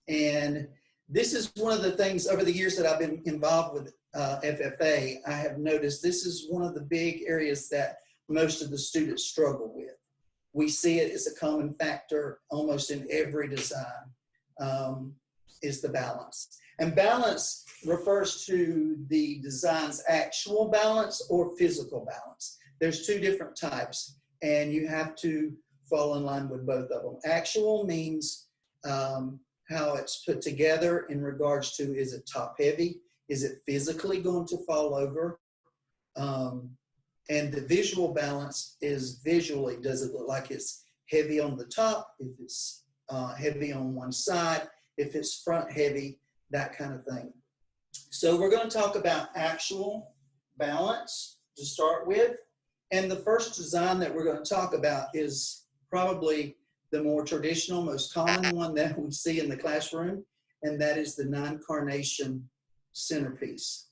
And this is one of the things over the years that I've been involved with FFA, I have noticed this is one of the big areas that most of the students struggle with. We see it as a common factor almost in every design, is the balance. And balance refers to the design's actual balance or physical balance. There's two different types, and you have to fall in line with both of them. Actual means how it's put together in regards to, is it top heavy? Is it physically going to fall over? And the visual balance is visually, does it look like it's heavy on the top? If it's heavy on one side, if it's front heavy, that kind of thing. So we're going to talk about actual balance to start with. And the first design that we're going to talk about is probably the more traditional, most common one that we see in the classroom, and that is the non-carnation centerpiece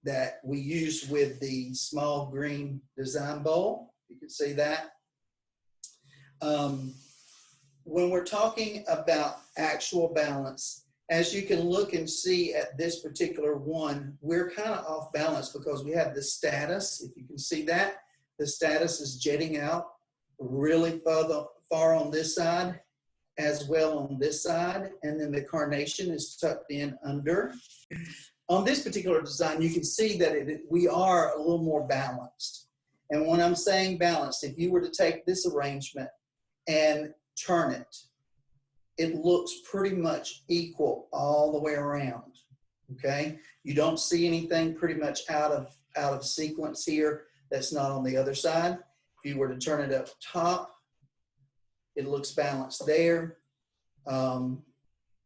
that we use with the small green design bowl. You can see that. When we're talking about actual balance, as you can look and see at this particular one, we're kind of off balance because we have the status. If you can see that, the status is jetting out really far on this side as well on this side, and then the carnation is tucked in under. On this particular design, you can see that we are a little more balanced. And when I'm saying balanced, if you were to take this arrangement and turn it, it looks pretty much equal all the way around, okay? You don't see anything pretty much out of sequence here that's not on the other side. If you were to turn it up top, it looks balanced there.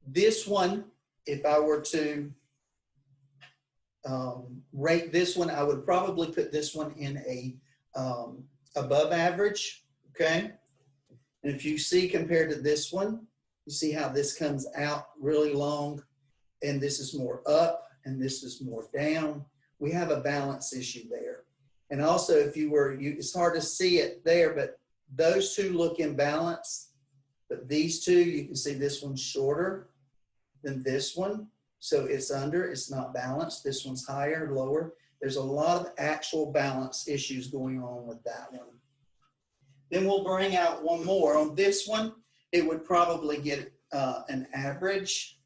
This one, if I were to rate this one, I would probably put this one in a above average, okay? And if you see compared to this one, you see how this comes out really long, and this is more up, and this is more down. We have a balance issue there. And also, if you were, it's hard to see it there, but those two look in balance. But these two, you can see this one's shorter than this one. So it's under, it's not balanced. This one's higher, lower. There's a lot of actual balance issues going on with that one. Then we'll bring out one more. On this one, it would probably get an average.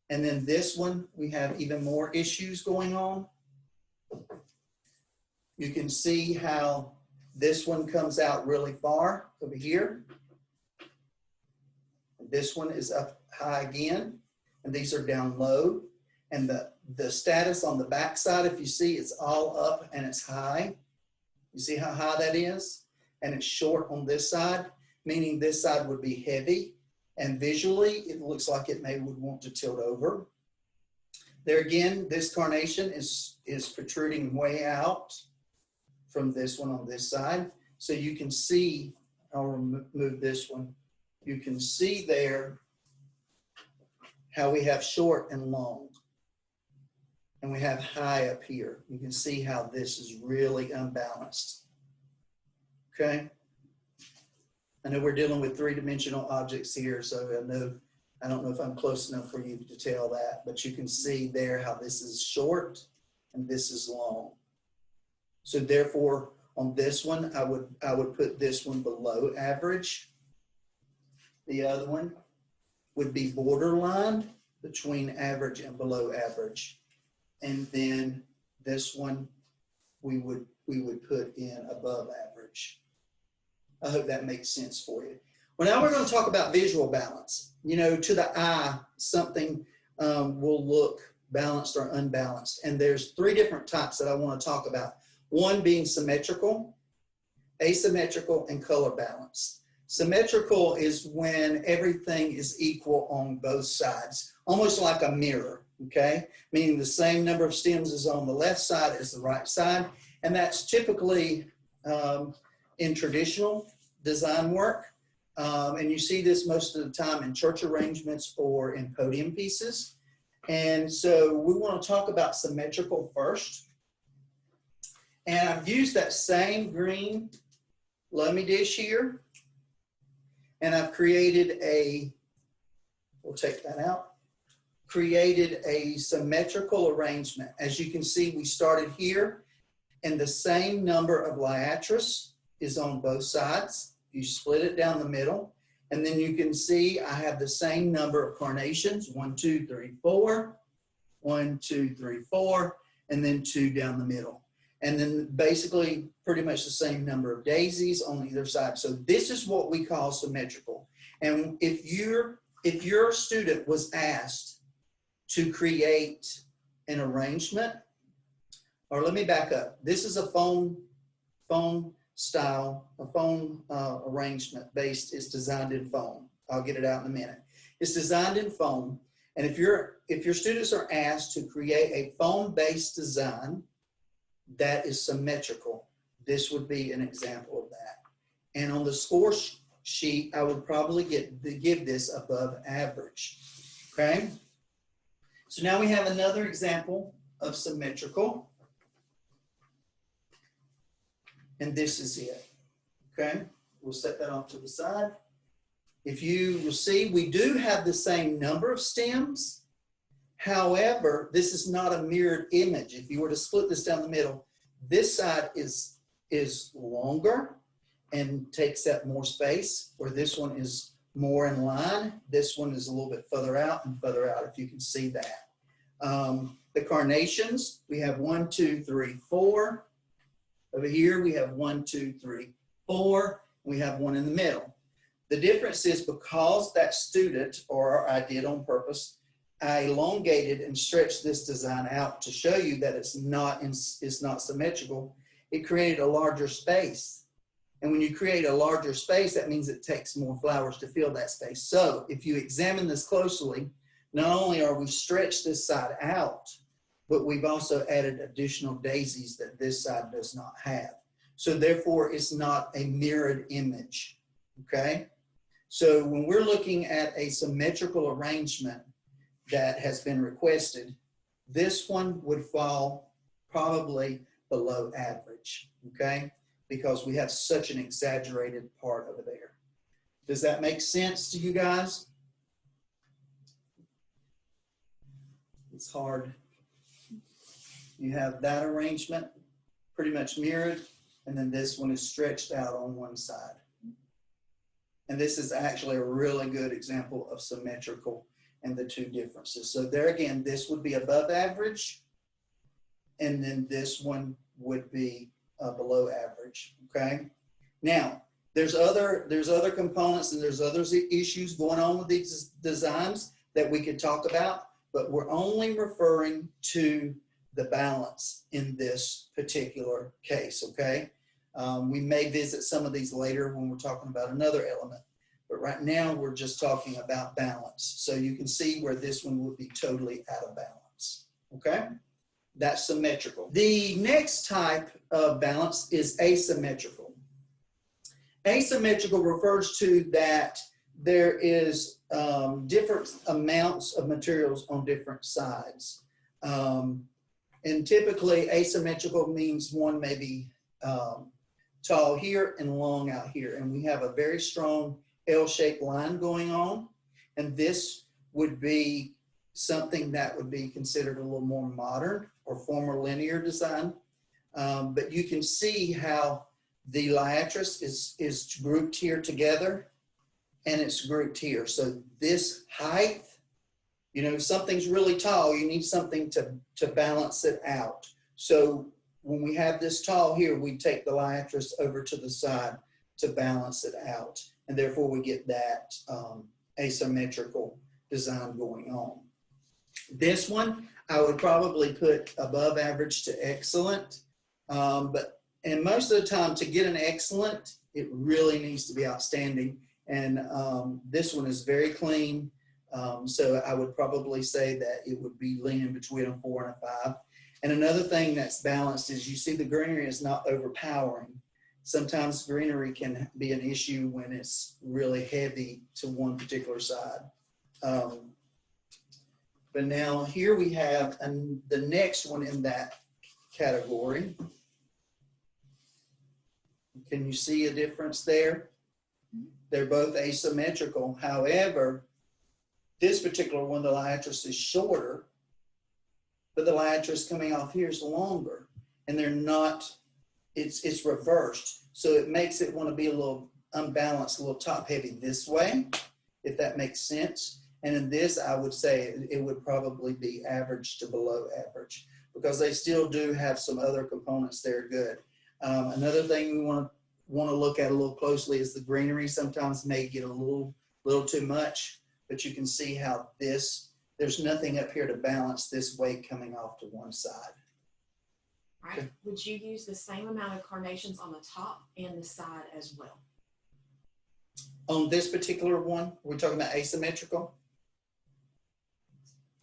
And then this one, we have even more issues going on. You can see how this one comes out really far over here. This one is up high again, and these are down low. And the status on the back side, if you see, it's all up and it's high. You see how high that is? And it's short on this side, meaning this side would be heavy. And visually, it looks like it would want to tilt over. There again, this carnation is protruding way out from this one on this side. So you can see, I'll remove this one. You can see there how we have short and long. And we have high up here. You can see how this is really unbalanced. Okay? I know we're dealing with three-dimensional objects here, so I don't know if I'm close enough for you to tell that, but you can see there how this is short and this is long. So therefore, on this one, I would put this one below average. The other one would be borderline between average and below average. And then this one we would put in above average. I hope that makes sense for you. Well, now we're going to talk about visual balance. You know, to the eye, something will look balanced or unbalanced. And there's three different types that I want to talk about. One being symmetrical, asymmetrical, and color balance. Symmetrical is when everything is equal on both sides, almost like a mirror, okay? Meaning the same number of stems is on the left side as the right side. And that's typically in traditional design work. And you see this most of the time in church arrangements or in podium pieces. And so we want to talk about symmetrical first. And I've used that same green lummy dish here. And I've created a we'll take that out, created a symmetrical arrangement. As you can see, we started here, and the same number of liatris is on both sides. You split it down the middle, and then you can see I have the same number of carnations, 1, 2, 3, 4, 1, 2, 3, 4, and then 2 down the middle. And then basically pretty much the same number of daisies on either side. So this is what we call symmetrical. And if your student was asked to create an arrangement, or let me back up. This is a phone style, a phone arrangement based, it's designed in foam. I'll get it out in a minute. It's designed in foam. And if your students are asked to create a foam-based design that is symmetrical, this would be an example of that. And on the score sheet, I would probably give this above average, okay? So now we have another example of symmetrical. And this is it, okay? We'll set that off to the side. If you will see, we do have the same number of stems. However, this is not a mirrored image. If you were to split this down the middle, this side is longer and takes up more space, where this one is more in line. This one is a little bit further out and further out, if you can see that. The carnations, we have 1, 2, 3, 4. Over here, we have 1, 2, 3, 4. We have one in the middle. The difference is because that student, or I did on purpose, I elongated and stretched this design out to show you that it's not symmetrical. It created a larger space. And when you create a larger space, that means it takes more flowers to fill that space. So if you examine this closely, not only are we stretched this side out, but we've also added additional daisies that this side does not have. So therefore, it's not a mirrored image, okay? So when we're looking at a symmetrical arrangement that has been requested, this one would fall probably below average, okay? Because we have such an exaggerated part over there. Does that make sense to you guys? It's hard. You have that arrangement pretty much mirrored, and then this one is stretched out on one side. And this is actually a really good example of symmetrical and the two differences. So there again, this would be above average, and then this one would be below average, okay? Now, there's other components and there's other issues going on with these designs that we could talk about, but we're only referring to the balance in this particular case, okay? We may visit some of these later when we're talking about another element, but right now we're just talking about balance. So you can see where this one would be totally out of balance, okay? That's symmetrical. The next type of balance is asymmetrical. Asymmetrical refers to that there is different amounts of materials on different sides. And typically asymmetrical means one may be tall here and long out here. And we have a very strong L-shaped line going on. And this would be something that would be considered a little more modern or former linear design. But you can see how the liatris is grouped here together and it's grouped here. So this height, you know, if something's really tall, you need something to balance it out. So when we have this tall here, we take the liatris over to the side to balance it out. And therefore we get that asymmetrical design going on. This one, I would probably put above average to excellent. And most of the time to get an excellent, it really needs to be outstanding. And this one is very clean. So I would probably say that it would be leaning between a 4 and a 5. And another thing that's balanced is you see the greenery is not overpowering. Sometimes greenery can be an issue when it's really heavy to one particular side. But now here we have the next one in that category. Can you see a difference there? They're both asymmetrical. However, This particular one, the liatris is shorter, but the liatris coming off here is longer, and they're not, it's reversed. So it makes it want to be a little unbalanced, a little top heavy this way, if that makes sense. And in this, I would say it would probably be average to below average, because they still do have some other components that are good. Another thing we want to look at a little closely is the greenery. Sometimes may get a little too much, but you can see how there's nothing up here to balance this weight coming off to one side. All right. Would you use the same amount of carnations on the top and the side as well? On this particular one, we're talking about asymmetrical.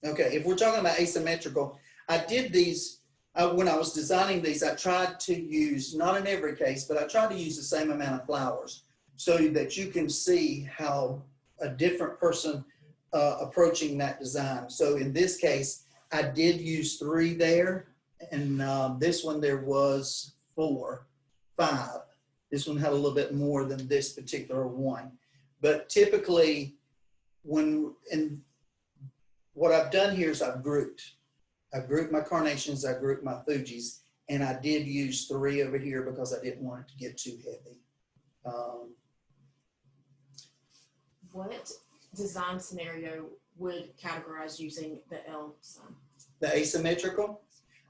Okay, if we're talking about asymmetrical, I did these, when I was designing these, I tried to use, not in every case, but I tried to use the same amount of flowers so that you can see how a different person approaching that design. So in this case, I did use 3 there, and this one there was 4, 5. This one had a little bit more than this particular one. But typically, what I've done here is I've grouped my carnations, I grouped my Fujis, and I did use 3 over here because I didn't want it to get too heavy. What design scenario would categorize using the L design? The asymmetrical?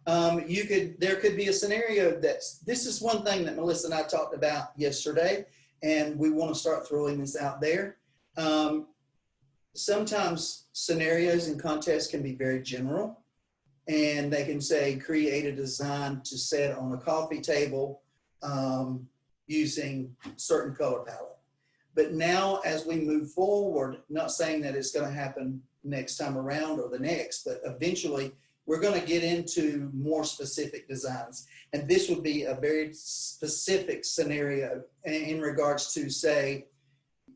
There could be a scenario this is one thing that Melissa and I talked about yesterday, and we want to start throwing this out there. Sometimes scenarios and contests can be very general, and they can say, create a design to set on a coffee table using certain color palette. But now as we move forward, not saying that it's going to happen next time around or the next, but eventually we're going to get into more specific designs. And this would be a very specific scenario in regards to, say,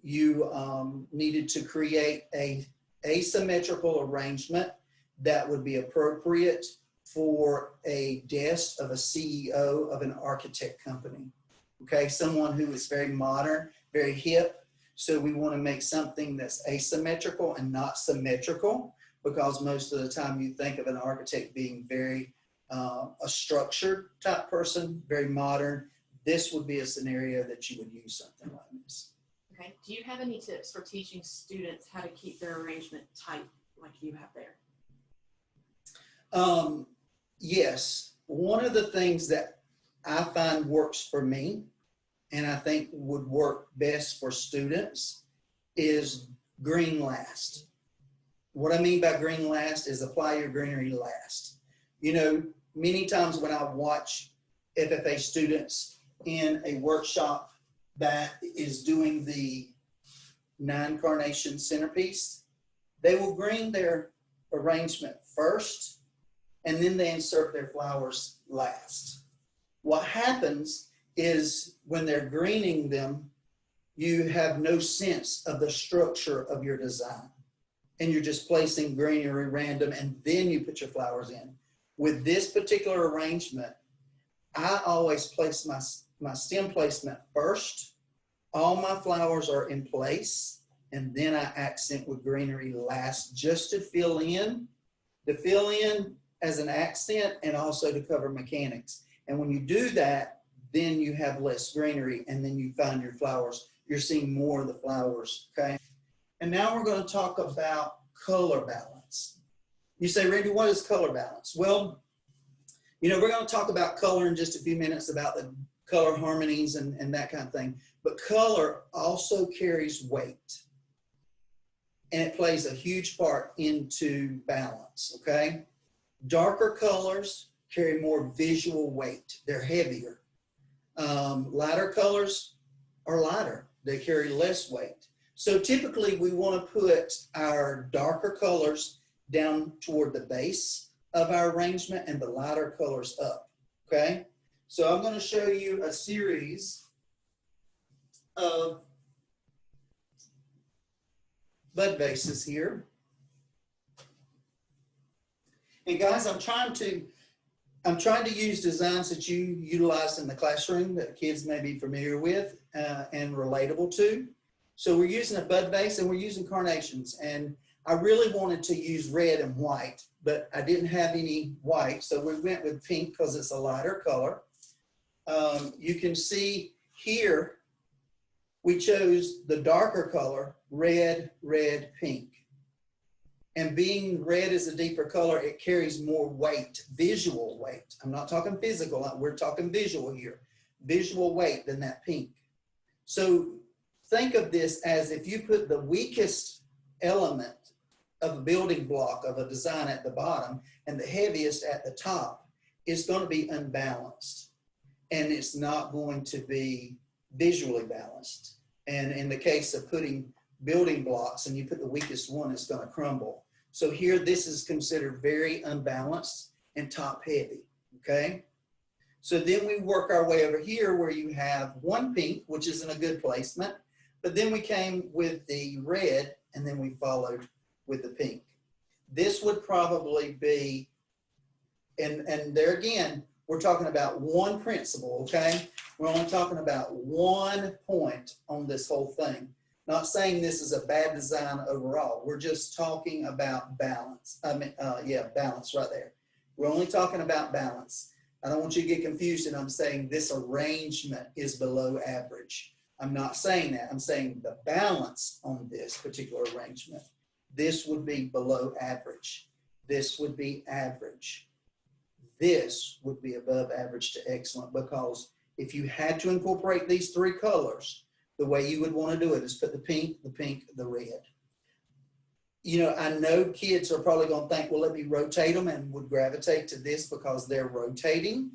you needed to create a asymmetrical arrangement that would be appropriate for a desk of a CEO of an architect company. Okay, someone who is very modern, very hip. So we want to make something that's asymmetrical and not symmetrical, because most of the time you think of an architect being very a structured type person, very modern. This would be a scenario that you would use something like this. Okay. Do you have any tips for teaching students how to keep their arrangement tight like you have there? Yes. One of the things that I find works for me, and I think would work best for students, is green last. What I mean by green last is apply your greenery last. You know, many times when I watch FFA students in a workshop that is doing the 9 carnation centerpiece, they will green their arrangement first, and then they insert their flowers last. What happens is when they're greening them, you have no sense of the structure of your design, and you're just placing greenery random, and then you put your flowers in. With this particular arrangement, I always place my stem placement first. All my flowers are in place, and then I accent with greenery last, just to fill in as an accent and also to cover mechanics. And when you do that, then you have less greenery, and then you find your flowers. You're seeing more of the flowers, okay? And now we're going to talk about color balance. You say, Randy, what is color balance? Well, you know, we're going to talk about color in just a few minutes, about the color harmonies and that kind of thing. But color also carries weight, and it plays a huge part into balance, okay? Darker colors carry more visual weight. They're heavier. Lighter colors are lighter. They carry less weight. So typically we want to put our darker colors down toward the base of our arrangement and the lighter colors up, okay? So I'm going to show you a series of bud vases here. And guys, I'm trying to use designs that you utilize in the classroom that kids may be familiar with and relatable to. So we're using a bud vase and we're using carnations. And I really wanted to use red and white, but I didn't have any white, so we went with pink because it's a lighter color. You can see here, we chose the darker color, red, red, pink. And being red is a deeper color, it carries more weight, visual weight. I'm not talking physical, we're talking visual here. Visual weight than that pink. So think of this as if you put the weakest element of a building block of a design at the bottom and the heaviest at the top, it's going to be unbalanced. And it's not going to be visually balanced. And in the case of putting building blocks and you put the weakest one, it's going to crumble. So here, this is considered very unbalanced and top heavy, okay? So then we work our way over here where you have one pink, which isn't a good placement, but then we came with the red and then we followed with the pink. This would probably be, and there again, we're talking about one principle, okay? We're only talking about one point on this whole thing. Not saying this is a bad design overall. We're just talking about balance. Balance right there. We're only talking about balance. I don't want you to get confused and I'm saying this arrangement is below average. I'm not saying that. I'm saying the balance on this particular arrangement. This would be below average. This would be average. This would be above average to excellent, because if you had to incorporate these three colors, the way you would want to do it is put the pink, the red. You know, I know kids are probably going to think, well, let me rotate them, and would gravitate to this because they're rotating.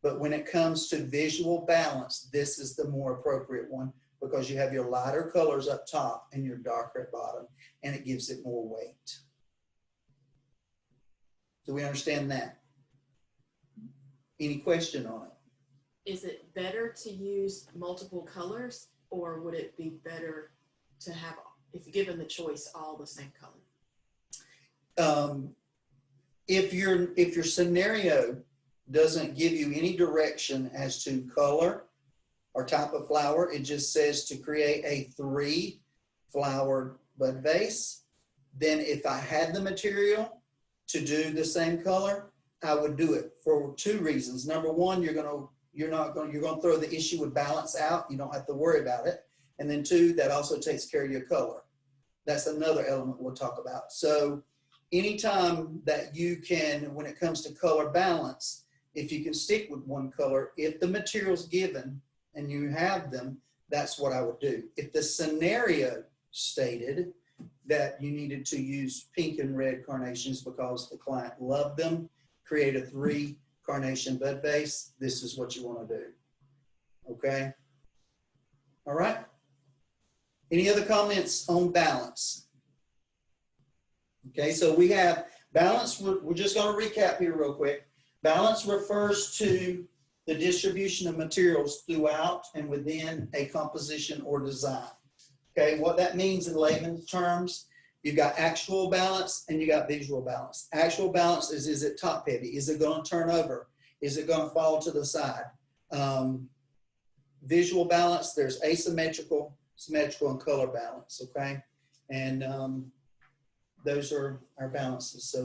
But when it comes to visual balance, this is the more appropriate one, because you have your lighter colors up top and your darker at bottom, and it gives it more weight. Do we understand that? Any question on it? Is it better to use multiple colors, or would it be better to have, if given the choice, all the same color? If your scenario doesn't give you any direction as to color or type of flower, it just says to create a 3-flowered bud vase, then if I had the material to do the same color, I would do it for 2 reasons. Number one, you're going to throw the issue with balance out. You don't have to worry about it. And then 2, that also takes care of your color. That's another element we'll talk about. So anytime that you can, when it comes to color balance, if you can stick with one color, if the material's given and you have them, that's what I would do. If the scenario stated that you needed to use pink and red carnations because the client loved them, create a 3 carnation bud vase, this is what you want to do. Okay? All right? Any other comments on balance? Okay, so we have balance. We're just going to recap here real quick. Balance refers to the distribution of materials throughout and within a composition or design. Okay, what that means in layman's terms, you've got actual balance and you got visual balance. Actual balance is it top heavy? Is it going to turn over? Is it going to fall to the side? Visual balance, there's asymmetrical, symmetrical, and color balance, okay? And those are our balances. So